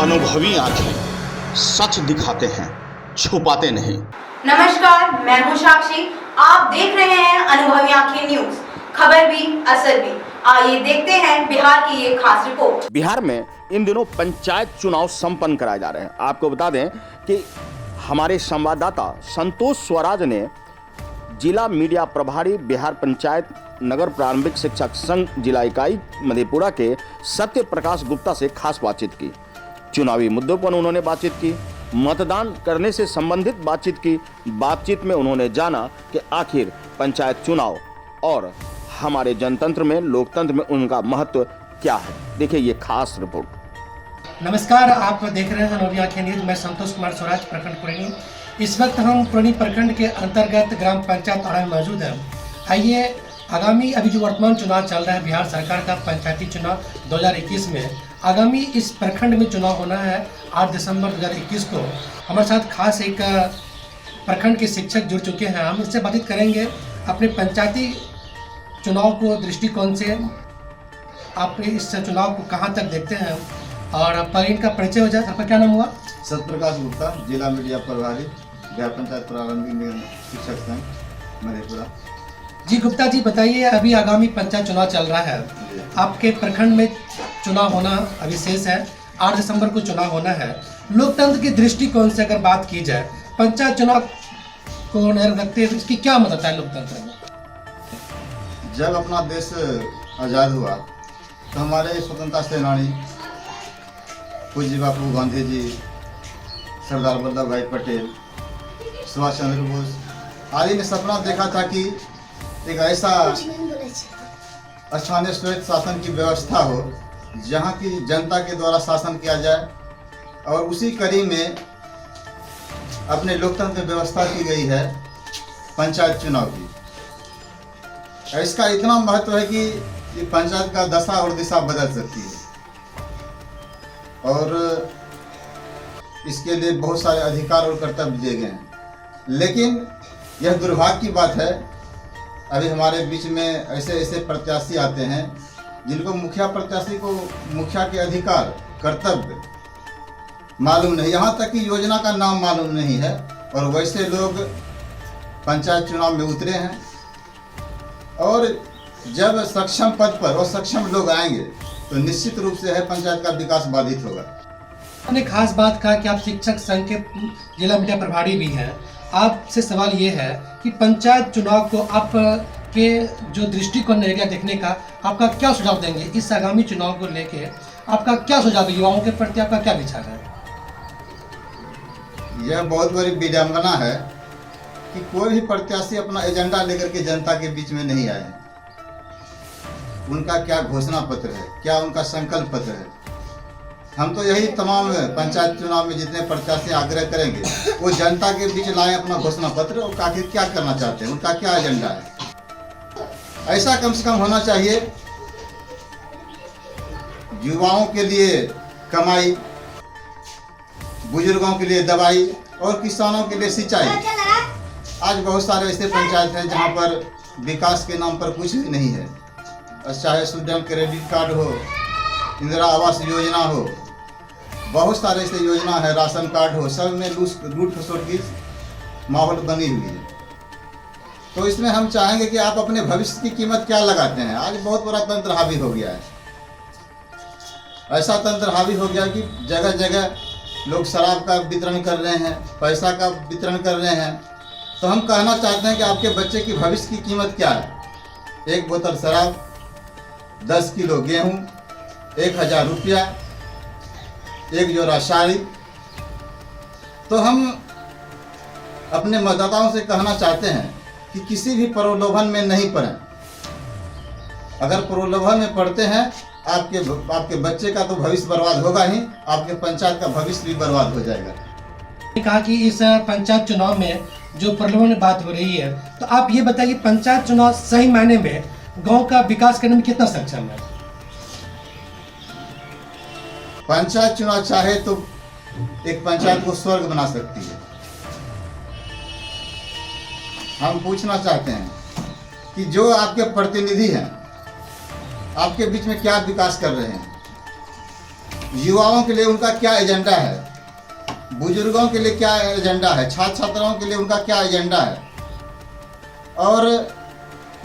अनुभवी आंखें सच दिखाते हैं, छुपाते नहीं। नमस्कार, मैं हूं साक्षी। आप देख रहे हैं अनुभवी आंखें न्यूज, खबर भी असर भी। आइए देखते हैं बिहार की ये खास रिपोर्ट। बिहार में इन दिनों पंचायत चुनाव संपन्न कराए जा रहे हैं। आपको बता दें कि हमारे संवाददाता संतोष स्वराज ने जिला मीडिया प्रभारी बिहार पंचायत नगर प्रारंभिक शिक्षक संघ जिला इकाई मधेपुरा के सत्य प्रकाश गुप्ता से खास बातचीत की। चुनावी मुद्दों पर उन्होंने बातचीत की, मतदान करने से संबंधित बातचीत की। बातचीत में उन्होंने जाना कि आखिर पंचायत चुनाव और हमारे जनतंत्र में, लोकतंत्र में उनका महत्व क्या है। देखिए ये खास रिपोर्ट। नमस्कार, आप देख रहे हैं अनुभवी आंखें न्यूज। मैं संतोष कुमार स्वराज, प्रखंड पुरैनी। इस वक्त हम पुरैनी प्रखंड के अंतर्गत ग्राम पंचायत में मौजूद हैं। आइए, आगामी अभी जो वर्तमान चुनाव चल रहा है बिहार सरकार का पंचायती चुनाव 2021 में, आगामी इस प्रखंड में चुनाव होना है 8 दिसंबर 2021 को। हमारे साथ खास एक प्रखंड के शिक्षक जुड़ चुके हैं। हम इससे बातचीत करेंगे अपने पंचायती चुनाव को दृष्टिकोण से, आप इस चुनाव को कहाँ तक देखते हैं। और पर इनका परिचय हो जाए। आपका क्या नाम हुआ? सत्यप्रकाश गुप्ता, जिला मीडिया प्रभारी, बिहार पंचायत प्रारंभिक शिक्षक संघ मधेपुरा। जी गुप्ता जी, बताइए, अभी आगामी पंचायत चुनाव चल रहा है, आपके प्रखंड में चुनाव होना अभी शेष है। 8 दिसंबर को चुनाव होना है। लोकतंत्र के दृष्टिकोण से अगर बात की जाए, पंचायत चुनाव को नजर रखते हुए इसकी क्या मदद है लोकतंत्र में? जब अपना देश आज़ाद हुआ तो हमारे स्वतंत्रता सेनानी पूज्य बापू गांधी जी, सरदार वल्लभ भाई पटेल, सुभाष चंद्र बोस आदि ने सपना देखा था कि एक ऐसा स्थानीय स्वैत शासन की व्यवस्था हो जहाँ की जनता के द्वारा शासन किया जाए, और उसी कड़ी में अपने लोकतंत्र व्यवस्था की गई है पंचायत चुनाव की। इसका इतना महत्व है कि ये पंचायत का दशा और दिशा बदल सकती है, और इसके लिए बहुत सारे अधिकार और कर्तव्य दिए गए हैं। लेकिन यह दुर्भाग्य की बात है, अभी हमारे बीच में ऐसे ऐसे प्रत्याशी आते हैं जिनको मुखिया प्रत्याशी को मुखिया के अधिकार, कर्तव्य मालूम नहीं, यहाँ तक कि योजना का नाम मालूम नहीं है, और वैसे लोग पंचायत चुनाव में उतरे हैं। और जब सक्षम पद पर और सक्षम लोग आएंगे तो निश्चित रूप से है पंचायत का विकास बाधित होगा। आपने खास बात कहा कि आप शिक्षक संघ के जिला मीडिया प्रभारी भी हैं। आपसे सवाल ये है कि पंचायत चुनाव को आप के जो दृष्टिकोण रहेगा देखने का, आपका क्या सुझाव देंगे? इस आगामी चुनाव को लेके आपका क्या सुझाव है? युवाओं के प्रति आपका क्या विचार है? यह बहुत बड़ी विडंबना है कि कोई भी प्रत्याशी अपना एजेंडा लेकर के जनता के बीच में नहीं आए। उनका क्या घोषणा पत्र है, क्या उनका संकल्प पत्र है? हम तो यही तमाम पंचायत चुनाव में जितने प्रत्याशी आग्रह करेंगे वो जनता के बीच लाएं अपना घोषणा पत्र, और आखिर क्या करना चाहते हैं, उनका क्या एजेंडा है। ऐसा कम से कम होना चाहिए, युवाओं के लिए कमाई, बुजुर्गों के लिए दवाई और किसानों के लिए सिंचाई। आज बहुत सारे ऐसे पंचायत हैं जहां पर विकास के नाम पर कुछ भी नहीं है। चाहे स्टूडेंट क्रेडिट कार्ड हो, इंदिरा आवास योजना हो, बहुत सारे ऐसे योजना है, राशन कार्ड हो, सब में लूट खसोट की माहौल बनी हुई है। तो इसमें हम चाहेंगे कि आप अपने भविष्य की कीमत क्या लगाते हैं। आज बहुत बड़ा तंत्र हावी हो गया है। ऐसा तंत्र हावी हो गया कि जगह जगह लोग शराब का वितरण कर रहे हैं, पैसा का वितरण कर रहे हैं। तो हम कहना चाहते हैं कि आपके बच्चे की भविष्य की कीमत क्या है। 1 बोतल शराब, 10 किलो गेहूँ, 1000 रुपया, 1 जोड़ा साड़ी। तो हम अपने मतदाताओं से कहना चाहते हैं कि किसी भी प्रलोभन में नहीं पड़ें। अगर प्रलोभन में पड़ते हैं, आपके बच्चे का तो भविष्य बर्बाद होगा ही, आपके पंचायत का भविष्य भी बर्बाद हो जाएगा। कहा कि इस पंचायत चुनाव में जो प्रलोभन की बात हो रही है, तो आप ये बताइए, पंचायत चुनाव सही मायने में गांव का विकास करने में कितना सक्षम है? पंचायत चुनाव चाहे तो एक पंचायत को स्वर्ग बना सकती है। हम पूछना चाहते हैं कि जो आपके प्रतिनिधि हैं, आपके बीच में क्या विकास कर रहे हैं। युवाओं के लिए उनका क्या एजेंडा है, बुजुर्गों के लिए क्या एजेंडा है, छात्र छात्राओं के लिए उनका क्या एजेंडा है। और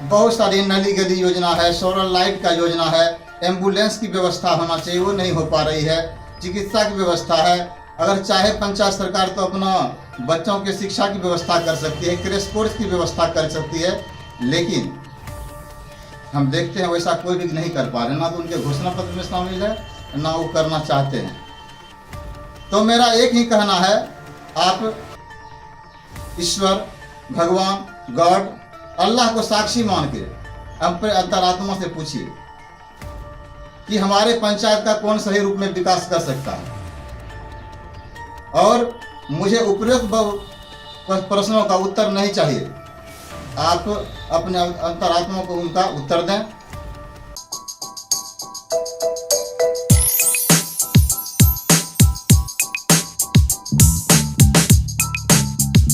बहुत सारी नली गली योजना है, सोलर लाइट का योजना है, एम्बुलेंस की व्यवस्था होना चाहिए, वो नहीं हो पा रही है। चिकित्सा की व्यवस्था है, अगर चाहे पंचायत सरकार तो अपना बच्चों के शिक्षा की व्यवस्था कर सकती है, क्रैश कोर्स की व्यवस्था कर सकती है, लेकिन हम देखते हैं वैसा कोई भी नहीं कर पा रहे, ना तो उनके घोषणा पत्र में शामिल है, ना वो करना चाहते हैं। तो मेरा एक ही कहना है, आप ईश्वर, भगवान, गॉड, अल्लाह को साक्षी मान के अपने अंतरात्मा से पूछिए कि हमारे पंचायत का कौन सही रूप में विकास कर सकता है। और मुझे उपरोक्त प्रश्नों का उत्तर नहीं चाहिए, आप अपने अंतरात्मा को उनका उत्तर दें।